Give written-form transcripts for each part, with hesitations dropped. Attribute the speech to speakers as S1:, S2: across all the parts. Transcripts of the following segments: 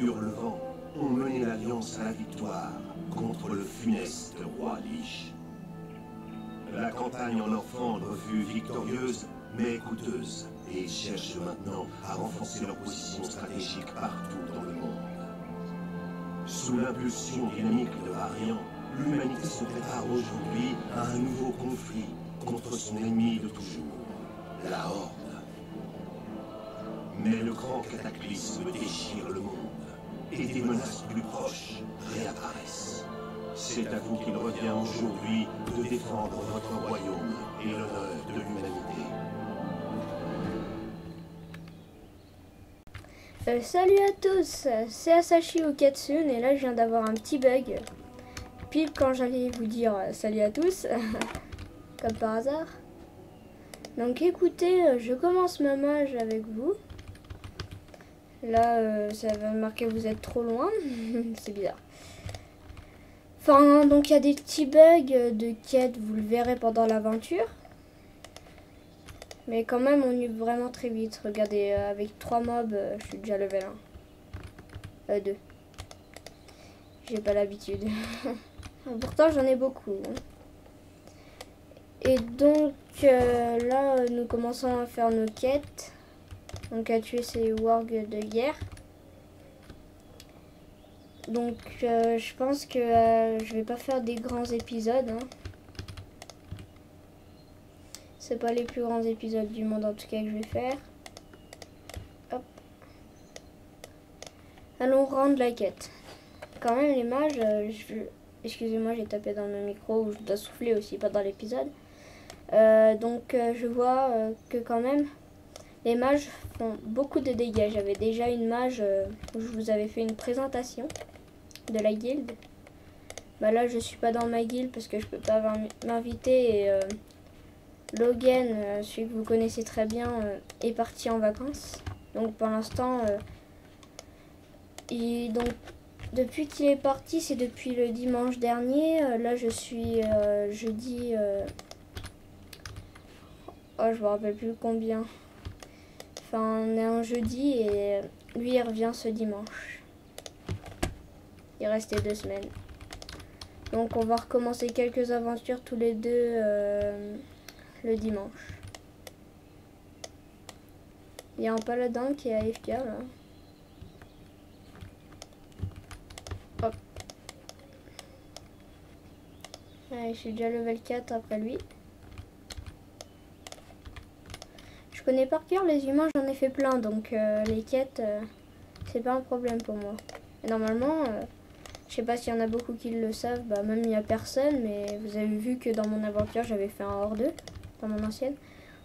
S1: furent le vent, ont mené l'Alliance à la victoire contre le funeste roi Lich. La campagne en Orphandre fut victorieuse, mais coûteuse, et ils cherchent maintenant à renforcer leur position stratégique partout dans le monde. Sous l'impulsion dynamique de Varian, l'humanité se prépare aujourd'hui à un nouveau conflit contre son ennemi de toujours, la Horde. Mais le grand cataclysme déchire le monde, et des menaces plus proches réapparaissent. C'est à vous qu'il revient aujourd'hui de défendre votre royaume et l'honneur de l'humanité.
S2: Salut à tous, c'est Asashi Okatsune et là je viens d'avoir un petit bug. Pile quand j'allais vous dire salut à tous, comme par hasard. Donc écoutez, je commence ma mage avec vous. Là ça va marquer vous êtes trop loin, c'est bizarre. Enfin donc il y a des petits bugs de quête, vous le verrez pendant l'aventure. Mais quand même, on y va vraiment très vite. Regardez, avec 3 mobs, je suis déjà level 1. 2. J'ai pas l'habitude. Pourtant, j'en ai beaucoup. Hein. Et donc, là, nous commençons à faire nos quêtes. Donc, à tuer ces wargs de guerre. Donc, je pense que je vais pas faire des grands épisodes. Hein. C'est pas les plus grands épisodes du monde en tout cas que je vais faire. Hop. Allons rendre la quête. Quand même les mages, excusez-moi j'ai tapé dans le micro, je dois souffler aussi pendant l'épisode. Donc je vois que quand même les mages font beaucoup de dégâts. J'avais déjà une mage où je vous avais fait une présentation de la guilde. Bah là je suis pas dans ma guilde parce que je peux pas m'inviter et Logan, celui que vous connaissez très bien, est parti en vacances. Donc pour l'instant, donc depuis qu'il est parti, c'est depuis le dimanche dernier. Là je suis jeudi. Oh, je me rappelle plus combien. Enfin, on est un jeudi et lui il revient ce dimanche. Il restait 2 semaines. Donc on va recommencer quelques aventures tous les deux le dimanche. Il y a un paladin qui est AFK là. Hop. Allez, je suis déjà level 4 après lui. Je connais par cœur les humains, j'en ai fait plein, donc les quêtes, c'est pas un problème pour moi. Et normalement, je sais pas s'il y en a beaucoup qui le savent, bah même il y a personne, mais vous avez vu que dans mon aventure j'avais fait un hors 2, dans mon ancienne.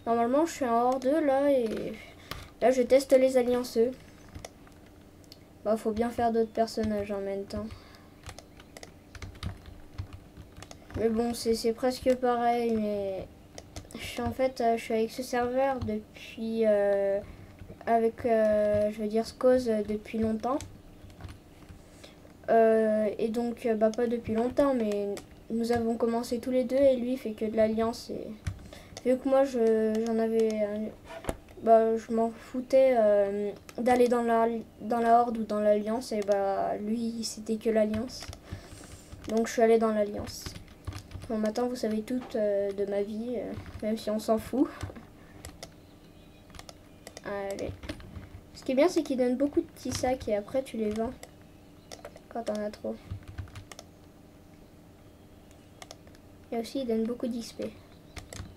S2: Normalement je suis un hors 2 là, et là je teste les allianceux. Bah faut bien faire d'autres personnages en même temps. Mais bon c'est presque pareil, mais en fait je suis avec ce serveur depuis avec je veux dire Scoz depuis longtemps. Et donc bah pas depuis longtemps, mais nous avons commencé tous les deux et lui fait que de l'alliance, et vu que moi j'en avais bah je m'en foutais d'aller dans la horde ou dans l'alliance, et bah lui c'était que l'alliance, donc je suis allée dans l'alliance. Bon, maintenant vous savez toutes de ma vie, même si on s'en fout. Allez. Ce qui est bien c'est qu'il donne beaucoup de petits sacs et après tu les vends quand t'en as trop. Et aussi il donne beaucoup d'XP.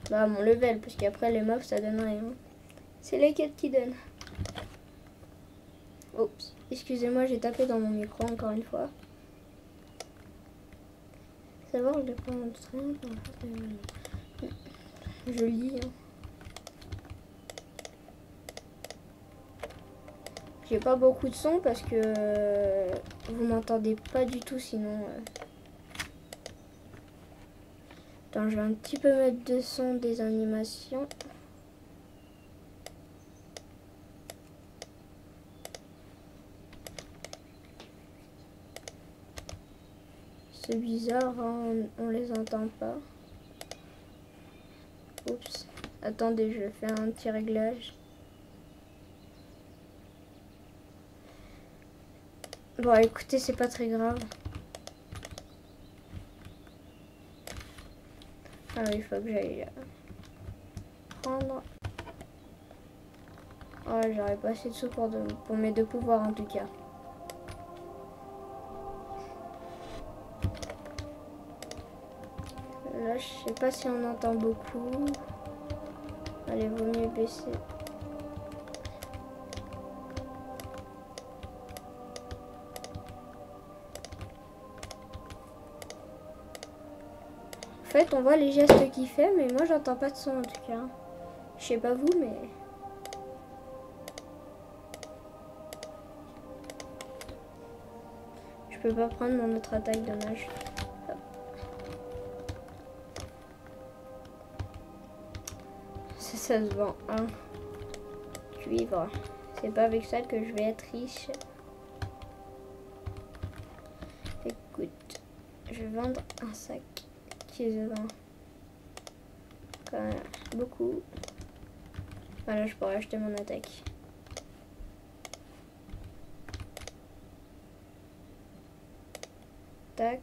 S2: Bah mon level, parce qu'après les mobs ça donne rien. C'est les quêtes qui donnent. Oups, excusez-moi, j'ai tapé dans mon micro encore une fois. Savoir je prends un train. Je lis. Hein. J'ai pas beaucoup de son parce que vous m'entendez pas du tout sinon. Attends, je vais un petit peu mettre de son des animations. C'est bizarre, hein, on les entend pas. Oups. Attendez, je fais un petit réglage. Bon, écoutez, c'est pas très grave. Ah oui, il faut que j'aille prendre. Ouais, j'aurais pas assez de sous pour mes 2 pouvoirs en tout cas. Là, je sais pas si on entend beaucoup. Allez, vaut mieux baisser. En fait, on voit les gestes qu'il fait, mais moi, j'entends pas de son en tout cas. Je sais pas vous, mais... Je peux pas prendre mon autre attaque, dommage. Hop. Ça se vend, hein. Cuivre. C'est pas avec ça que je vais être riche. Écoute, je vais vendre un sac qui se vend quand même beaucoup. Voilà, je pourrais acheter mon attaque. Tac.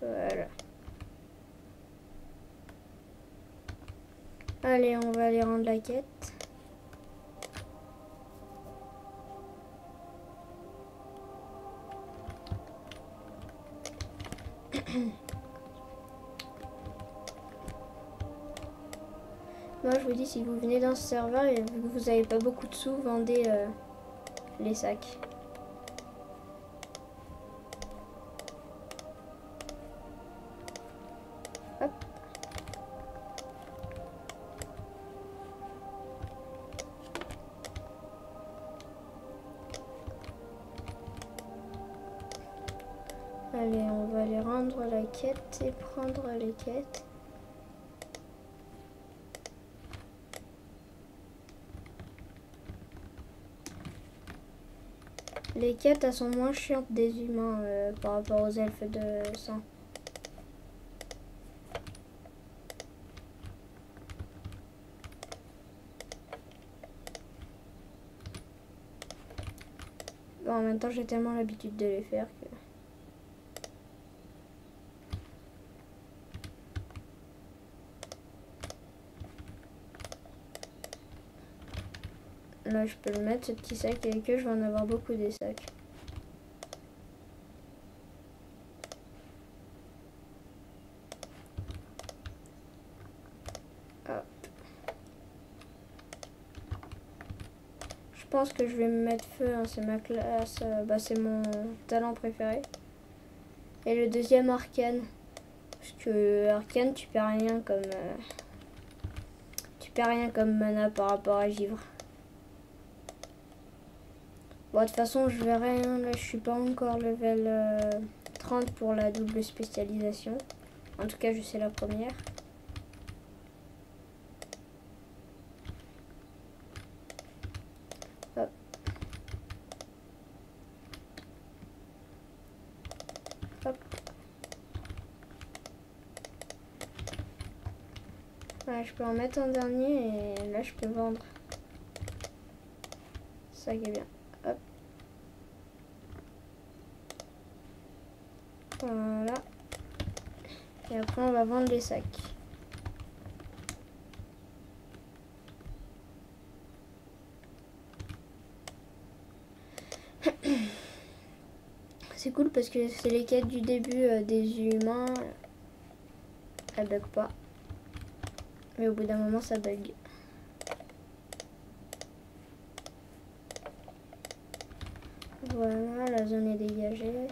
S2: Voilà. Allez, on va aller rendre la quête. Moi, je vous dis, si vous venez dans ce serveur et vu que vous n'avez pas beaucoup de sous, vendez les sacs. Hop. Allez, on va aller rendre la quête et prendre les quêtes. Les quêtes, elles sont moins chiantes des humains par rapport aux elfes de sang. Bon, en même temps, j'ai tellement l'habitude de les faire que... Là, je peux le mettre, ce petit sac avec eux. Je vais en avoir beaucoup des sacs. Hop. Je pense que je vais me mettre feu. Hein, c'est ma classe. Bah, c'est mon talent préféré. Et le deuxième, arcane. Parce que arcane, tu perds rien comme... tu perds rien comme mana par rapport à givre. Bon, de toute façon, je verrai. Hein, là, je suis pas encore level 30 pour la double spécialisation. En tout cas, je sais la première. Hop. Hop. Ouais, je peux en mettre un dernier et là, je peux vendre. Ça qui est bien. Hop. Voilà. Et après, on va vendre les sacs. C'est cool parce que c'est les quêtes du début des humains. Elles bug pas. Mais au bout d'un moment, ça bug. Voilà, la zone est dégagée.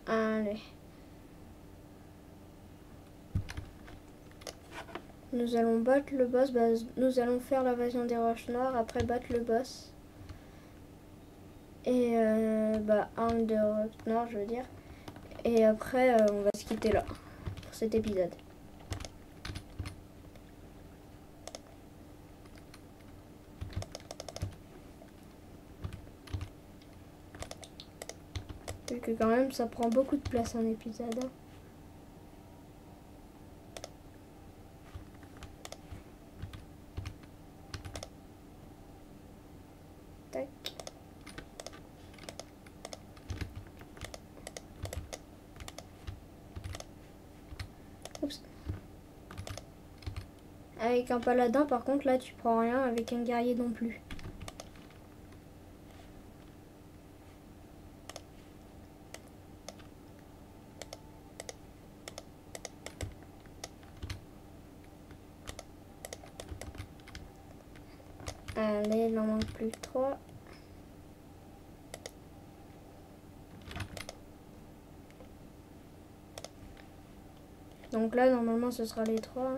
S2: Allez. Nous allons battre le boss. Bah, nous allons faire l'invasion des roches noires. Après battre le boss. Et bah, arme de roches noires, je veux dire. Et après, on va se quitter là pour cet épisode. Vu que quand même, ça prend beaucoup de place un épisode. Hein. Tac. Oups. Avec un paladin, par contre, là, tu prends rien. Avec un guerrier non plus. Allez, il en manque plus que 3. Donc là, normalement, ce sera les 3.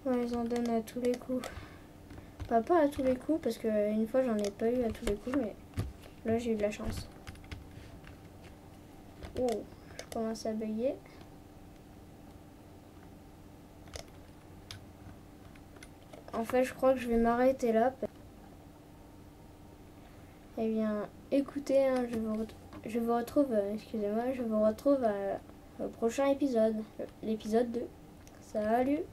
S2: Ouais, ils en donnent à tous les coups. Pas à tous les coups, parce qu'une fois, j'en ai pas eu à tous les coups, mais là, j'ai eu de la chance. Oh, je commence à bugger. En fait, je crois que je vais m'arrêter là. Eh bien, écoutez, hein, je vous retrouve, excusez-moi, je vous retrouve au prochain épisode, l'épisode 2. Salut!